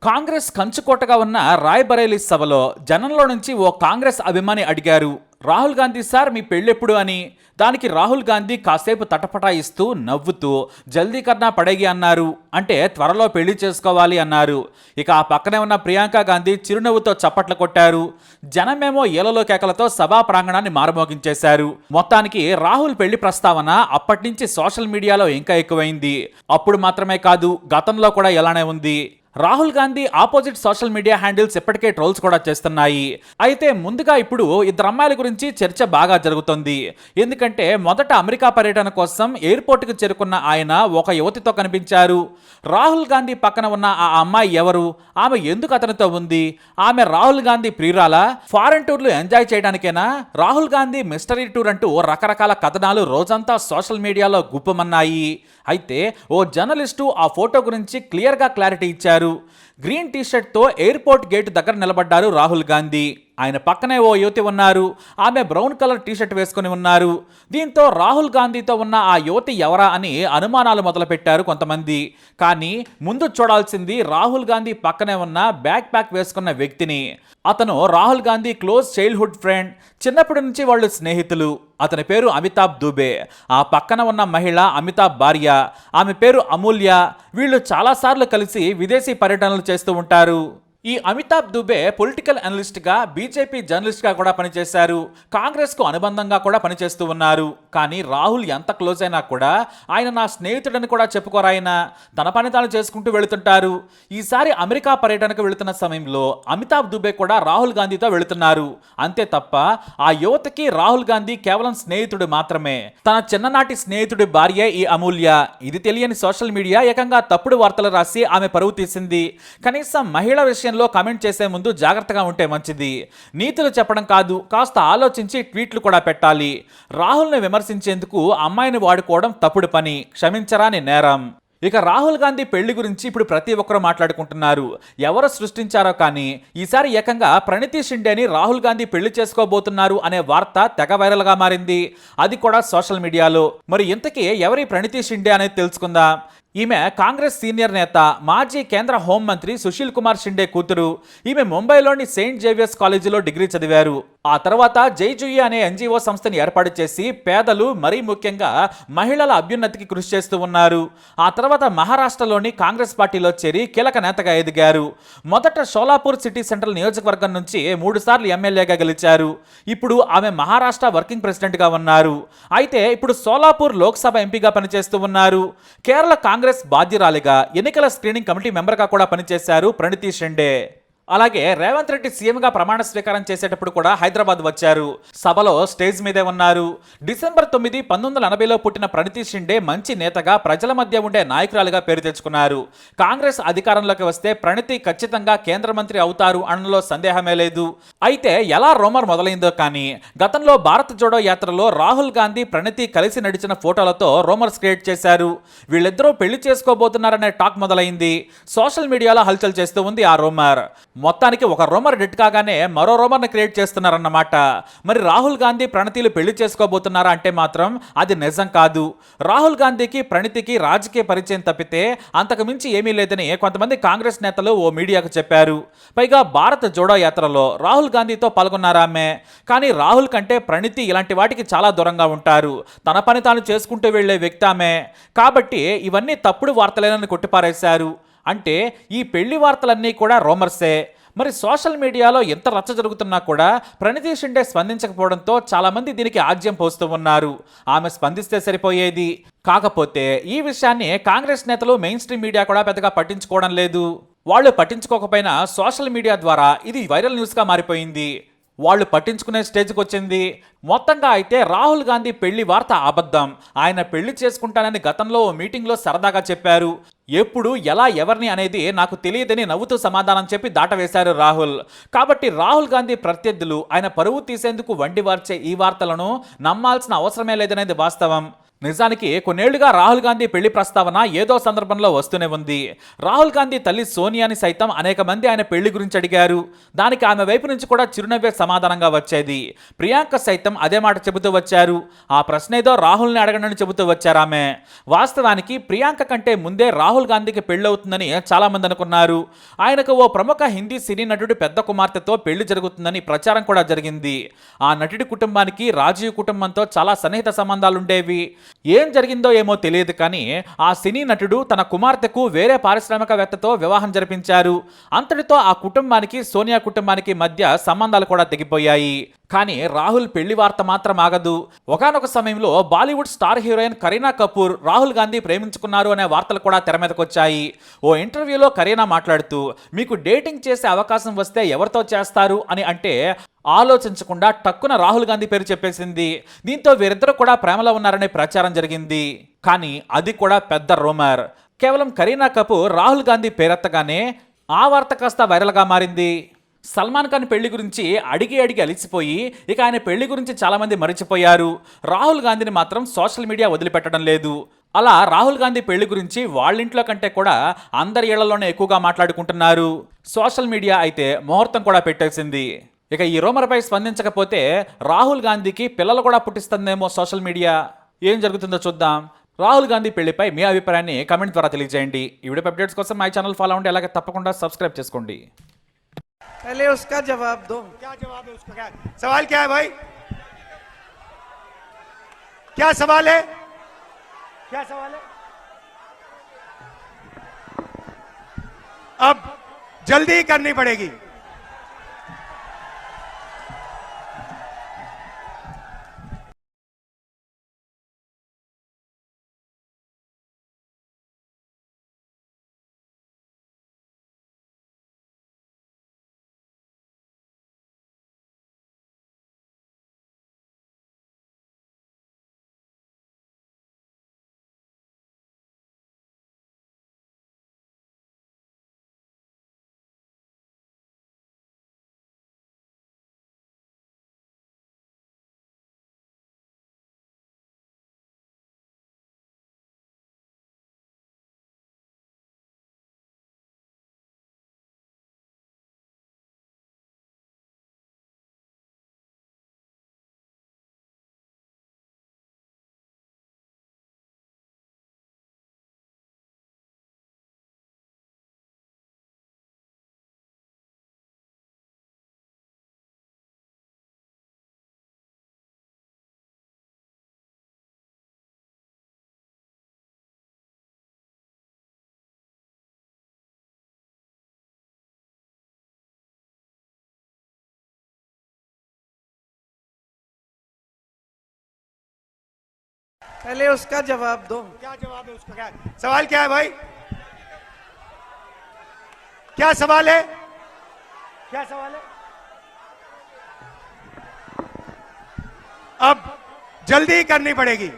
కాంగ్రెస్ కంచుకోటగా ఉన్న రాయ్బరేలీ సభలో జనంలో నుంచి ఓ కాంగ్రెస్ అభిమాని అడిగారు, రాహుల్ గాంధీ సార్ మీ పెళ్ళెప్పుడు అని. దానికి రాహుల్ గాంధీ కాసేపు తటపటాయిస్తూ నవ్వుతూ జల్దీ కర్నా పడేగి అన్నారు. అంటే త్వరలో పెళ్లి చేసుకోవాలి అన్నారు. ఇక ఆ పక్కనే ఉన్న ప్రియాంక గాంధీ చిరునవ్వుతో చప్పట్లు కొట్టారు. జనమేమో ఏలలో కేకలతో సభా ప్రాంగణాన్ని మారుమోగించేశారు. మొత్తానికి రాహుల్ పెళ్లి ప్రస్తావన అప్పటి నుంచి సోషల్ మీడియాలో ఇంకా ఎక్కువైంది. అప్పుడు మాత్రమే కాదు, గతంలో కూడా ఇలానే ఉంది. Rahul Gandhi opposite social media handles ఇప్పటికే ట్రోల్స్ కూడా చేస్తున్నాయి. అయితే ముందుగా ఇప్పుడు ఇద్దరు అమ్మాయిల గురించి చర్చ బాగా జరుగుతుంది. ఎందుకంటే మొదట అమెరికా పర్యటన కోసం ఎయిర్పోర్ట్కి చేరుకున్న ఆయన ఒక యువతితో కనిపించారు. రాహుల్ గాంధీ పక్కన ఉన్న ఆ అమ్మాయి ఎవరు? ఆమె ఎందుకు అతనితో ఉంది? ఆమె రాహుల్ గాంధీ ప్రియురాలా? ఫారెన్ టూర్లు ఎంజాయ్ చేయడానికేనా? రాహుల్ గాంధీ మిస్టరీ టూర్ అంటూ రకరకాల కథనాలు రోజంతా సోషల్ మీడియాలో గుప్పమన్నాయి. అయితే ఓ జర్నలిస్టు ఆ ఫోటో గురించి క్లియర్గా క్లారిటీ ఇచ్చారు. గ్రీన్ టీషర్ట్తో ఎయిర్పోర్ట్ గేట్ దగ్గర నిలబడ్డారు రాహుల్ గాంధీ. ఆయన పక్కనే ఓ యువతి ఉన్నారు. ఆమె బ్రౌన్ కలర్ టీషర్ట్ వేసుకుని ఉన్నారు. దీంతో రాహుల్ గాంధీతో ఉన్న ఆ యువతి ఎవరా అని అనుమానాలు మొదలుపెట్టారు కొంతమంది. కానీ ముందు చూడాల్సింది రాహుల్ గాంధీ పక్కనే ఉన్న బ్యాక్ ప్యాక్ వేసుకున్న వ్యక్తిని. అతను Rahul Gandhi close childhood friend. చిన్నప్పటి నుంచి వాళ్ళు స్నేహితులు. అతని పేరు అమితాబ్ దుబే. ఆ పక్కన ఉన్న మహిళ అమితాబ్ భార్య. ఆమె పేరు అమూల్య. వీళ్ళు చాలాసార్లు కలిసి విదేశీ పర్యటనలు చేస్తూ ఉంటారు. ఈ అమితాబ్ దుబే పొలిటికల్ అనలిస్ట్గా, బీజేపీ జర్నలిస్ట్గా కూడా పనిచేశారు. కాంగ్రెస్కు అనుబంధంగా కూడా పనిచేస్తూ ఉన్నారు. కానీ రాహుల్ ఎంత క్లోజ్ అయినా కూడా ఆయన నా స్నేహితుడని కూడా చెప్పుకోరాయన. తన పని తాను చేసుకుంటూ వెళుతుంటారు. ఈసారి అమెరికా పర్యటనకు వెళుతున్న సమయంలో అమితాబ్ దుబే కూడా రాహుల్ గాంధీతో వెళుతున్నారు. అంతే తప్ప ఆ యువతకి రాహుల్ గాంధీ కేవలం స్నేహితుడు మాత్రమే. తన చిన్ననాటి స్నేహితుడి భార్య ఈ అమూల్య. ఇది తెలియని సోషల్ మీడియా ఏకంగా తప్పుడు వార్తలు రాసి ఆమె పరువు తీసింది. కనీసం మహిళ విషయంలో కామెంట్ చేసే ముందు జాగ్రత్తగా ఉంటే మంచిది. నీతులు చెప్పడం కాదు, కాస్త ఆలోచించి ట్వీట్లు కూడా పెట్టాలి. రాహుల్ని విమర్శించేందుకు అమ్మాయిని వాడుకోవడం తప్పుడు పని, క్షమించరాని నేరం. ఇక రాహుల్ గాంధీ పెళ్లి గురించి ఇప్పుడు ప్రతి ఒక్కరూ మాట్లాడుకుంటున్నారు. ఎవరు సృష్టించారో కానీ ఈసారి ఏకంగా ప్రణితి షిండేని రాహుల్ గాంధీ పెళ్లి చేసుకోబోతున్నారు అనే వార్త తెగ వైరల్గా మారింది. అది కూడా సోషల్ మీడియాలో. మరి ఇంతకీ ఎవరి ప్రణితి షిండే అనేది తెలుసుకుందాం. ఈమె కాంగ్రెస్ సీనియర్ నేత, మాజీ కేంద్ర హోంమంత్రి సుశీల్ కుమార్ షిండే కూతురు. ఈమె ముంబైలోని సెయింట్ జేవియర్స్ కాలేజీలో డిగ్రీ చదివారు. ఆ తర్వాత జైజూయి అనే ఎన్జిఓ సంస్థని ఏర్పాటు చేసి పేదలు, మరీ ముఖ్యంగా మహిళల అభ్యున్నతికి కృషి చేస్తూ ఉన్నారు. ఆ తర్వాత మహారాష్ట్రలోని కాంగ్రెస్ పార్టీలో చేరి కీలక నేతగా ఎదిగారు. మొదట షోలాపూర్ సిటీ సెంట్రల్ నియోజకవర్గం నుంచి 3 సార్లు ఎమ్మెల్యేగా గెలిచారు. ఇప్పుడు ఆమె మహారాష్ట్ర వర్కింగ్ ప్రెసిడెంట్గా ఉన్నారు. అయితే ఇప్పుడు సోలాపూర్ లోక్సభ ఎంపీగా పనిచేస్తూ ఉన్నారు. కేరళ కాంగ్రెస్ బాధ్యురాలిగా, ఎన్నికల స్క్రీనింగ్ కమిటీ మెంబర్గా కూడా పనిచేశారు ప్రణితి షిండే. అలాగే రేవంత్ రెడ్డి సీఎంగా ప్రమాణ స్వీకారం చేసేటప్పుడు కూడా హైదరాబాద్ వచ్చారు. సభలో స్టేజ్ మీదే ఉన్నారు. డిసెంబర్ 9, 1980లో పుట్టిన ప్రణితి షిండే మంచి నేతగా, ప్రజల మధ్య ఉండే నాయకురాలుగా పేరు తెచ్చుకున్నారు. కాంగ్రెస్ అధికారంలోకి వస్తే ప్రణితి ఖచ్చితంగా కేంద్ర మంత్రి అవుతారు అనడంలో సందేహమే లేదు. అయితే ఎలా రూమర్ మొదలైందో కానీ గతంలో భారత్ జోడో యాత్రలో రాహుల్ గాంధీ, ప్రణితి కలిసి నడిచిన ఫోటోలతో రూమర్స్ క్రియేట్ చేశారు. వీళ్ళిద్దరూ పెళ్లి చేసుకోబోతున్నారనే టాక్ మొదలైంది. సోషల్ మీడియాలో హల్చల్ చేస్తూ ఉంది ఆ రూమర్. మొత్తానికి ఒక రూమర్ డెట్ కాగానే మరో రూమర్ని క్రియేట్ చేస్తున్నారన్నమాట. మరి రాహుల్ గాంధీ, ప్రణితిలు పెళ్లి చేసుకోబోతున్నారా అంటే మాత్రం అది నిజం కాదు. రాహుల్ గాంధీకి, ప్రణితికి రాజకీయ పరిచయం తప్పితే అంతకు మించి ఏమీ లేదని కొంతమంది కాంగ్రెస్ నేతలు ఓ మీడియాకు చెప్పారు. పైగా భారత్ జోడో యాత్రలో రాహుల్ గాంధీతో పాల్గొన్నారామె. కానీ రాహుల్ కంటే ప్రణితి ఇలాంటి వాటికి చాలా దూరంగా ఉంటారు. తన పని తాను చేసుకుంటూ వెళ్లే వ్యక్తి ఆమె. కాబట్టి ఇవన్నీ తప్పుడు వార్తలేనని కొట్టిపారేశారు. అంటే ఈ పెళ్లి వార్తలన్నీ కూడా రూమర్సే. మరి సోషల్ మీడియాలో ఎంత రచ్చ జరుగుతున్నా కూడా ప్రణితి షిండే స్పందించకపోవడంతో చాలామంది దీనికి ఆజ్యం పోస్తూ ఉన్నారు. ఆమె స్పందిస్తే సరిపోయేది. కాకపోతే ఈ విషయాన్ని కాంగ్రెస్ నేతలు, మెయిన్ స్ట్రీమ్ మీడియా కూడా పెద్దగా పట్టించుకోవడం లేదు. వాళ్ళు పట్టించుకోకపోయినా సోషల్ మీడియా ద్వారా ఇది వైరల్ న్యూస్గా మారిపోయింది. వాళ్ళు పట్టించుకునే స్టేజ్కి వచ్చింది. మొత్తంగా అయితే రాహుల్ గాంధీ పెళ్లి వార్త అబద్ధం. ఆయన పెళ్లి చేసుకుంటానని గతంలో ఓ మీటింగ్లో సరదాగా చెప్పారు. ఎప్పుడు, ఎలా, ఎవరిని అనేది నాకు తెలియదని నవ్వుతూ సమాధానం చెప్పి దాటవేశారు రాహుల్. కాబట్టి రాహుల్ గాంధీ ప్రత్యర్థులు ఆయన పరువు తీసేందుకు వండి వార్చే ఈ వార్తలను నమ్మాల్సిన అవసరమే లేదనేది వాస్తవం. నిజానికి కొన్నేళ్లుగా రాహుల్ గాంధీ పెళ్లి ప్రస్తావన ఏదో సందర్భంలో వస్తూనే ఉంది. రాహుల్ గాంధీ తల్లి సోనియాని సైతం అనేక మంది ఆయన పెళ్లి గురించి అడిగారు. దానికి ఆమె వైపు నుంచి కూడా చిరునవ్వే సమాధానంగా వచ్చేది. ప్రియాంక సైతం అదే మాట చెబుతూ వచ్చారు. ఆ ప్రశ్న ఏదో రాహుల్ని అడగనని చెబుతూ వచ్చారు ఆమె. వాస్తవానికి ప్రియాంక కంటే ముందే రాహుల్ గాంధీకి పెళ్లవుతుందని చాలా మంది అనుకున్నారు. ఆయనకు ఓ ప్రముఖ హిందీ సినీ నటుడి పెద్ద కుమార్తెతో పెళ్లి జరుగుతుందని ప్రచారం కూడా జరిగింది. ఆ నటుడి కుటుంబానికి రాజీవ్ కుటుంబంతో చాలా సన్నిహిత సంబంధాలుండేవి. ఏం జరిగిందో ఏమో తెలియదు కానీ ఆ సినీ నటుడు తన కుమార్తెకు వేరే పారిశ్రామికవేత్తతో వివాహం జరిపించారు. అంతటితో ఆ కుటుంబానికి సోనియా కుటుంబానికి మధ్య సంబంధాలు కూడా తెగిపోయాయి. కానీ రాహుల్ పెళ్లి వార్త మాత్రం ఆగదు. ఒకానొక సమయంలో బాలీవుడ్ స్టార్ హీరోయిన్ కరీనా కపూర్ రాహుల్ గాంధీ ప్రేమించుకున్నారు అనే వార్తలు కూడా తెర మీదకి వచ్చాయి. ఓ ఇంటర్వ్యూలో కరీనా మాట్లాడుతూ మీకు డేటింగ్ చేసే అవకాశం వస్తే ఎవరితో చేస్తారు అని అంటే ఆలోచించకుండా టక్కున రాహుల్ గాంధీ పేరు చెప్పేసింది. దీంతో వీరిద్దరూ కూడా ప్రేమలో ఉన్నారనే ప్రచారం జరిగింది. కానీ అది కూడా పెద్ద రూమర్. కేవలం కరీనా కపూర్ రాహుల్ గాంధీ పేరెత్తగానే ఆ వార్త కాస్త వైరల్గా మారింది. సల్మాన్ ఖాన్ పెళ్లి గురించి అడిగి అలిసిపోయి ఇక ఆయన పెళ్లి గురించి చాలా మంది మరిచిపోయారు. రాహుల్ గాంధీని మాత్రం సోషల్ మీడియా వదిలిపెట్టడం లేదు. అలా రాహుల్ గాంధీ పెళ్లి గురించి వాళ్ళింట్లో కంటే కూడా అందరి ఇళ్లలోనే ఎక్కువగా మాట్లాడుకుంటున్నారు. సోషల్ మీడియా అయితే ముహూర్తం కూడా పెట్టేసింది. ఇక ఈ రూమర్పై స్పందించకపోతే రాహుల్ గాంధీకి పిల్లలు కూడా పుట్టిస్తుందేమో సోషల్ మీడియా. ఏం జరుగుతుందో చూద్దాం. రాహుల్ గాంధీ పెళ్లిపై మీ అభిప్రాయాన్ని కమెంట్ ద్వారా తెలియజేయండి. ఈ వీడియో అప్డేట్స్ కోసం మై ఛానల్ ఫాలో అవ్వండి. అలాగే తప్పకుండా సబ్స్క్రైబ్ చేసుకోండి. पहले उसका जवाब दो। क्या जवाब है उसका? क्या सवाल क्या है भाई? क्या सवाल है? क्या सवाल है? अब जल्दी करनी पड़ेगी। पहले उसका जवाब दो। क्या जवाब है उसका? क्या सवाल क्या है भाई? क्या सवाल है? क्या सवाल है? अब जल्दी करनी पड़ेगी।